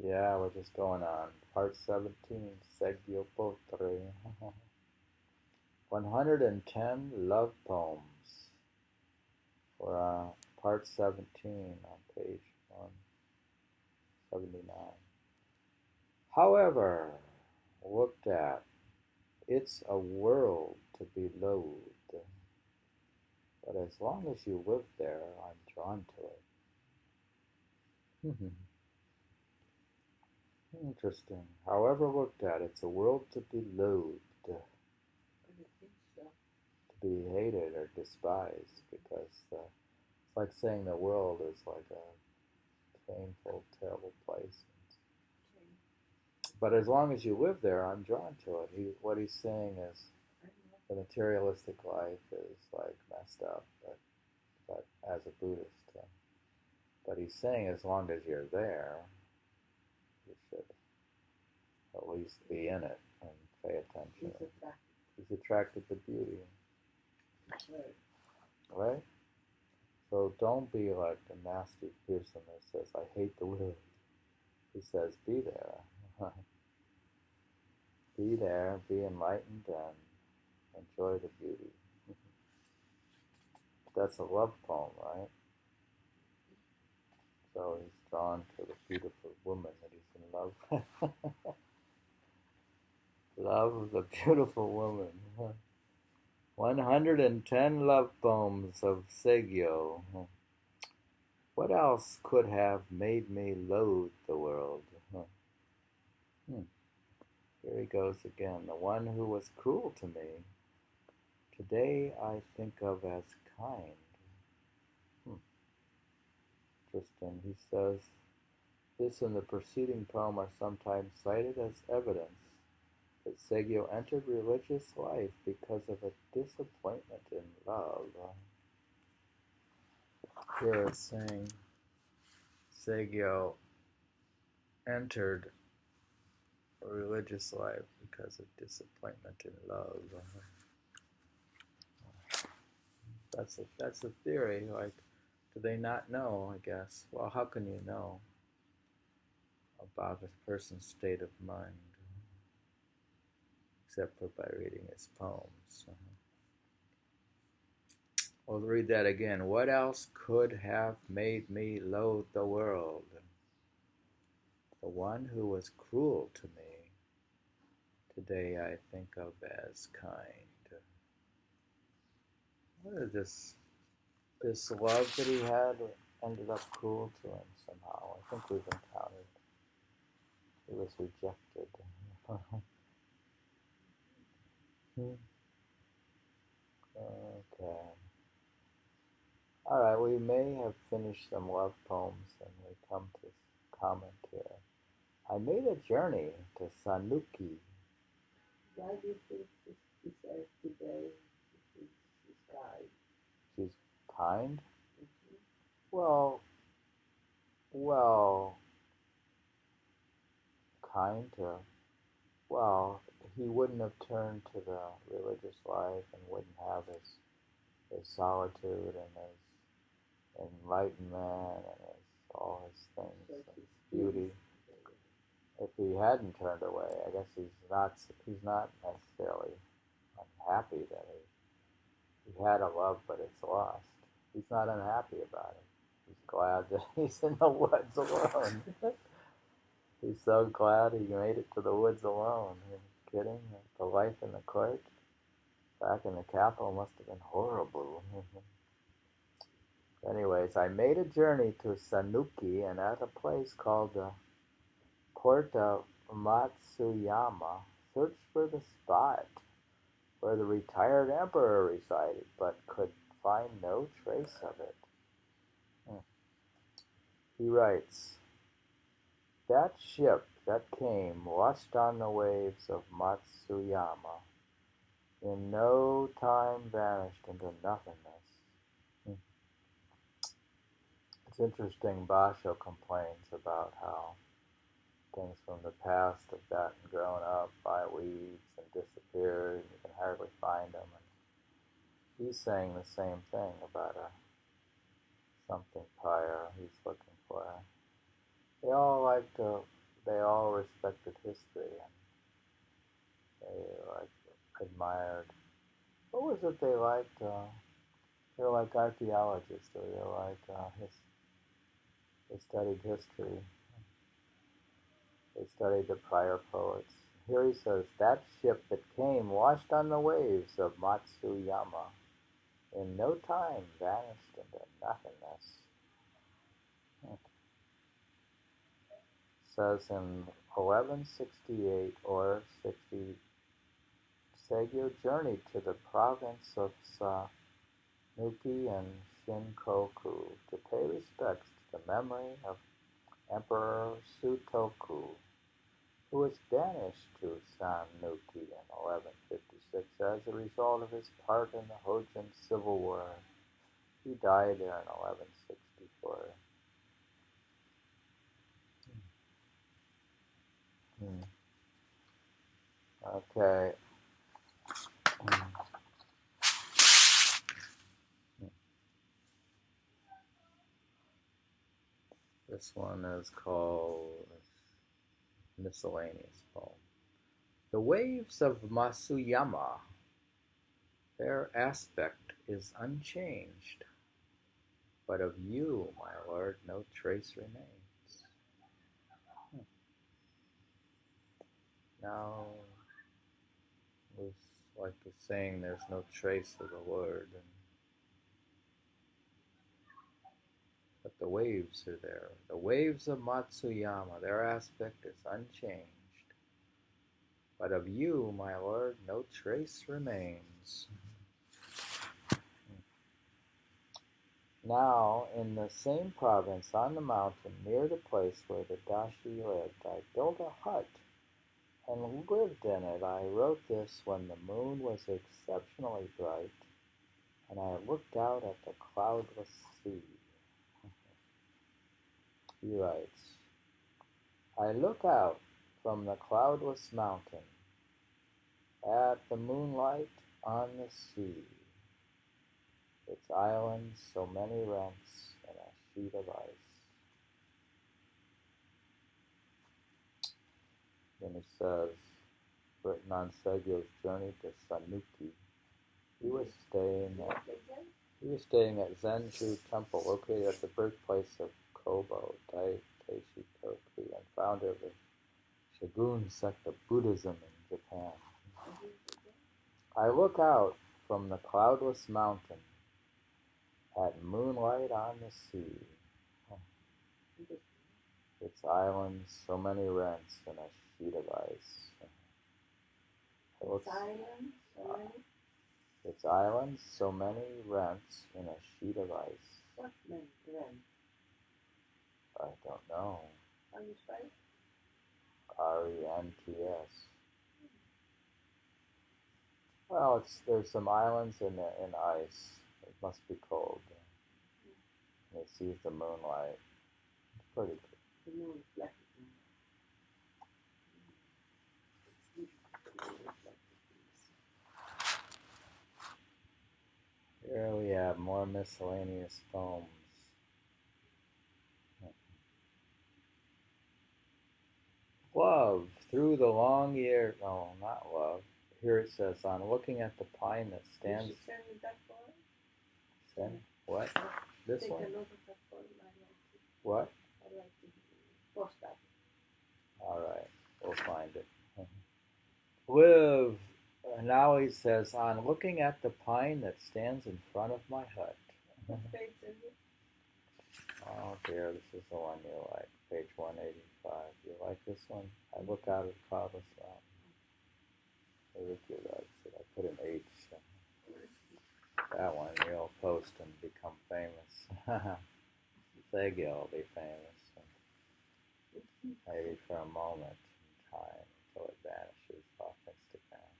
Yeah, we're just going on. Part 17, Saigyo Poems. 110 love poems for part 17 on page 179. However, looked at, it's a world to be loathed, but as long as you live there, I'm drawn to it. Interesting. However looked at, it's a world to be loathed, to be hated or despised, because it's like saying the world is like a painful, terrible place. But as long as you live there, I'm drawn to it. What he's saying is the materialistic life is like messed up, but as a Buddhist. But he's saying as long as you're there, you should at least be in it and pay attention. He's attracted to beauty. Right? So don't be like the nasty person that says, I hate the world. He says, be there. Be there, be enlightened, and enjoy the beauty. That's a love poem, right? So he's drawn to the beautiful woman that he's in love with. Love the beautiful woman. 110 love poems of Saigyo. What else could have made me loathe the world? Here he goes again. The one who was cruel to me, today I think of as kind. Interesting. He says, this and the preceding poem are sometimes cited as evidence that Saigyo entered religious life because of a disappointment in love. Here it's saying Saigyo entered religious life because of disappointment in love. That's a theory. Like, do they not know? I guess. Well, how can you know about a person's state of mind except for by reading his poems? We'll read that again. What else could have made me loathe the world? The one who was cruel to me, today I think of as kind. What is this love that he had ended up cruel to him somehow? I think we've encountered. He was rejected. Okay. All right, we may have finished some love poems and we come to comment here. I made a journey to Sanuki. Why do you think he says today she's kind? She's kind? Well, well, kind to, well, he wouldn't have turned to the religious life and wouldn't have his solitude and his enlightenment and all his things, his beauty. If he hadn't turned away, I guess he's not necessarily unhappy that he had a love, but it's lost. He's not unhappy about it. He's glad that he's in the woods alone. He's so glad he made it to the woods alone. Are you kidding? The life in the court back in the capital must have been horrible. Anyways, I made a journey to Sanuki and at a place called the Court of Matsuyama, searched for the spot where the retired emperor resided, but could find no trace of it. He writes, that ship that came washed on the waves of Matsuyama, in no time vanished into nothingness. It's interesting, Basho complains about how things from the past have gotten grown up by weeds and disappeared, and you can hardly find them. And he's saying the same thing about something prior he's looking for. They all like to they all respected history and they admired. What was it they liked? They were like archaeologists, or they were like they studied history. They studied the prior poets. Here he says, that ship that came washed on the waves of Matsuyama in no time vanished into nothingness. It says in 1168 or 60, Saigyo journeyed to the province of Sankashu and Shinkokinshu to pay respects to the memory of Emperor Sutoku, who was banished to Sankashu in 1156 as a result of his part in the Hojan Civil War. He died there in 1164. Okay. This one is called Miscellaneous Poem. The waves of Matsuyama, their aspect is unchanged, but of you, my lord, no trace remains. Now, it was like it's saying there's no trace of the word, but the waves are there. The waves of Matsuyama, their aspect is unchanged, but of you, my lord, no trace remains. Now, in the same province, on the mountain, near the place where the dashi lived, I built a hut and lived in it. I wrote this when the moon was exceptionally bright, and I looked out at the cloudless sea. He writes, I look out from the cloudless mountain at the moonlight on the sea, its islands so many rents in a sheet of ice. Then he says, written on Saigyo's journey to Sanuki, he was staying at Zenshu Temple, located at the birthplace of Kobo Taishu Toki, and founder of the Shogun sect of Buddhism in Japan. I look out from the cloudless mountain at moonlight on the sea, its islands so many rents in a sheet of ice. Its islands so many rents in a sheet of ice. What meant rent? I don't know. How you spell it? Rents. Well, there's some islands in ice. It must be cold. And it sees the moonlight. It's pretty cool. The moon reflected. Here we have more miscellaneous poems. Love, through the long year, no, not love. Here it says, on looking at the pine that stands. Did you send me that poem? Send what? This Take one? a note of that poem. I'd like to. What? I'd like to post that. All right, we'll find it. Live. Now he says, on looking at the pine that stands in front of my hut. What page is it? Oh dear, this is the one you like. Page 185. You like this one? I look out at cloudless mountain. Ricky likes it. I put an H. That one you'll post and become famous. Saigyo will be famous. Maybe for a moment in time until it vanishes off Instagram.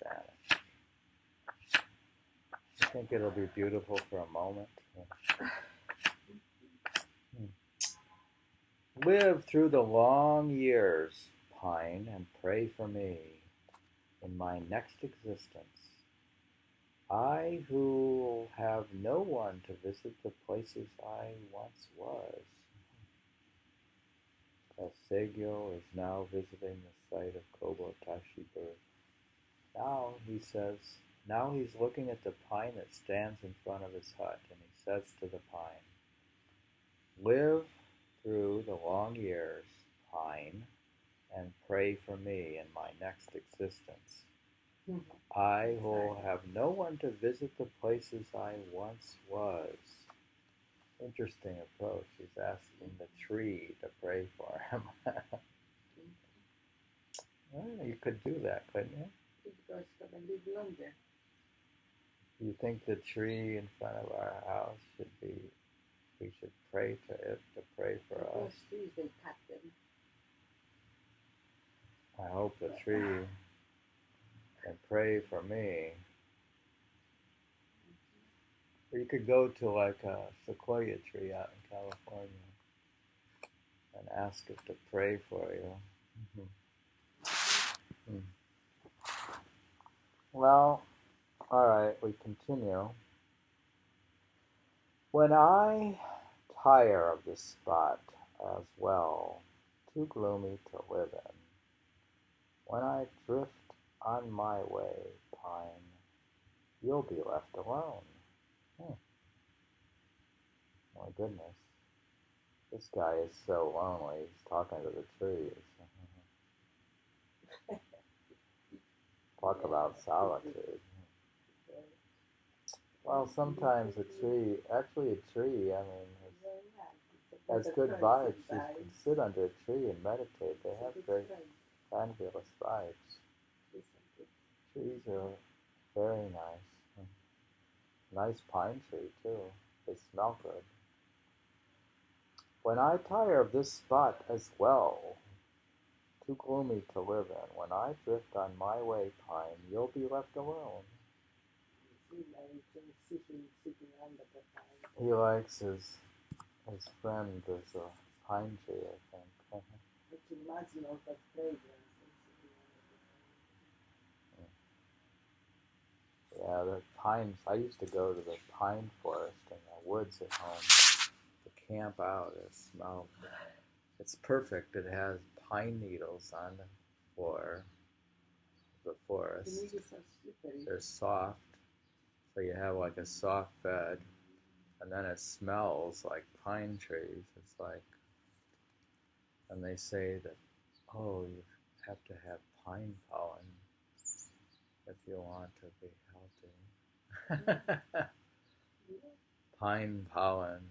Vanish. You think it'll be beautiful for a moment? Live through the long years, pine, and pray for me in my next existence. I who have no one to visit the places I once was. Saigyo is now visiting the site of Kobotashi birth. Now, he says, now he's looking at the pine that stands in front of his hut, and he says to the pine, "Live through the long years, pine, and pray for me in my next existence. I will have no one to visit the places I once was." Interesting approach. He's asking the tree to pray for him. Well, you could do that, couldn't you? Because it's gonna live longer. You think the tree in front of our house we should pray to it to pray for us? Those trees, they cut them. I hope the tree can pray for me. Or you could go to like a sequoia tree out in California and ask it to pray for you. Mm-hmm. Well, all right, we continue. When I tire of this spot as well, too gloomy to live in, when I drift on my way, pine, you'll be left alone. My goodness. This guy is so lonely. He's talking to the trees. Talk about solitude. Well, sometimes a tree, I mean, has good vibes. You can sit under a tree and meditate. They have very fabulous vibes. Trees are very nice. Nice pine tree, too. They smell good. When I tire of this spot as well, too gloomy to live in, when I drift on my way, pine, you'll be left alone. He likes his friend as a pine tree, I think. Yeah, the pines. I used to go to the pine forest in the woods at home to camp out. It smells. It's perfect. It has pine needles on the floor of the forest. They're soft, so you have like a soft bed, and then it smells like pine trees. It's like, and they say that, oh, you have to have pine pollen if you want to be healthy. Pine pollen.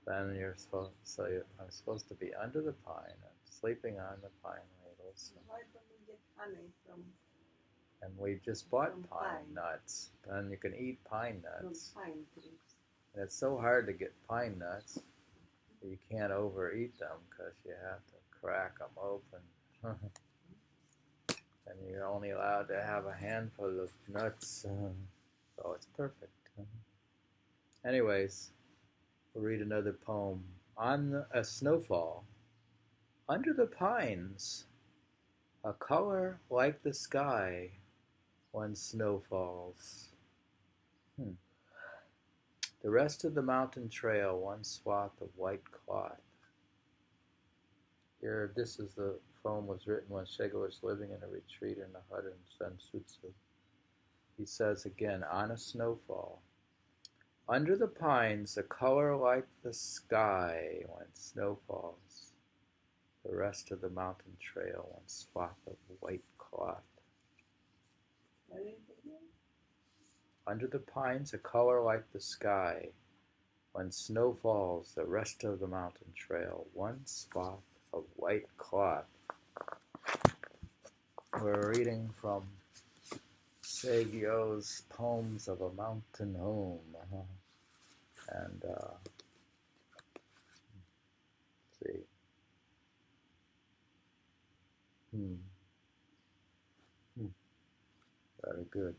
Then you're supposed. I'm supposed to be under the pine and sleeping on the pine needles. Why don't we get honey from? And we just bought pine nuts. And you can eat pine nuts. From pine trees. And it's so hard to get pine nuts. You can't overeat them because you have to crack them open. And you're only allowed to have a handful of nuts. So it's perfect. Anyways, we'll read another poem. On a snowfall. Under the pines, a color like the sky when snow falls. The rest of the mountain trail, one swath of white cloth. Here, this is the poem was written when Shego was living in a retreat in a hut in Sensutsu. He says again, on a snowfall. Under the pines, a color like the sky when snow falls. The rest of the mountain trail, one swath of white cloth. Under the pines, a color like the sky. When snow falls, the rest of the mountain trail, one swath of white cloth. We're reading from Saigyo's Poems of a Mountain Home. And, let's see. Very good.